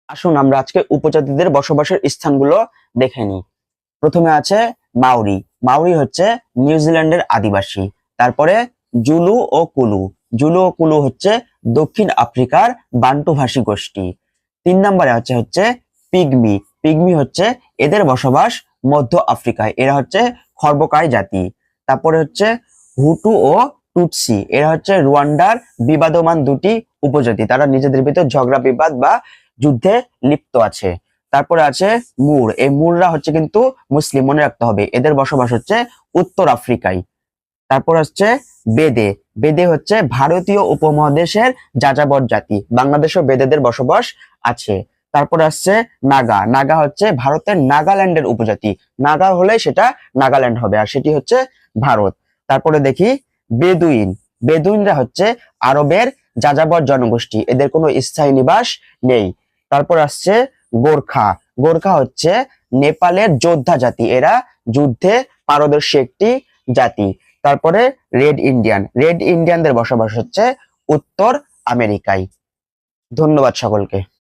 আসুন আমরা আজকে উপজাতিদের বসবাসের স্থানগুলো দেখে নিই। প্রথমে আছে মাউরি। মাউরি হচ্ছে নিউজিল্যান্ডের আদিবাসী। তারপরে জুলু ও কুলু। জুলু ও কুলু হচ্ছে দক্ষিণ আফ্রিকার বান্টু ভাষী গোষ্ঠী। 3 নম্বরে হচ্ছে পিগমি। পিগমি হচ্ছে এদের বসবাস মধ্য আফ্রিকায়, এরা হচ্ছে খর্বকায় জাতি। তারপরে হচ্ছে হুটু ও টুটসি, এরা হচ্ছে রুয়ান্ডার বিবাদমান দুটি উপজাতি, তারা নিজেদের ভিতর ঝগড়া বিবাদ বা যুদ্ধে লিপ্ত আছে। তারপরে আছে মুর। এই মুররা হচ্ছে কিন্তু মুসলিম, মনে রাখতে হবে, এদের বসবাস হচ্ছে উত্তর আফ্রিকায়। তারপর হচ্ছে বেদে। বেদে হচ্ছে ভারতীয় উপমহাদেশের যাযাবর জাতি, বাংলাদেশেও বেদেদের বসবাস আছে। তারপর আসছে নাগা। নাগা হচ্ছে ভারতের নাগাল্যান্ডের উপজাতি, নাগা হলে সেটা নাগাল্যান্ড হবে, আর সেটি হচ্ছে ভারত। তারপরে দেখি বেদুইন। বেদুইনরা হচ্ছে আরবের যাযাবর জনগোষ্ঠী, এদের কোনো স্থায়ী নিবাস নেই। তারপর আসছে গোর্খা। গোর্খা হচ্ছে নেপালের যোদ্ধা জাতি, এরা যুদ্ধে পারদর্শী একটি জাতি। তারপরে রেড ইন্ডিয়ান। রেড ইন্ডিয়ানদের বসবাস হচ্ছে উত্তর আমেরিকায়। ধন্যবাদ সকলকে।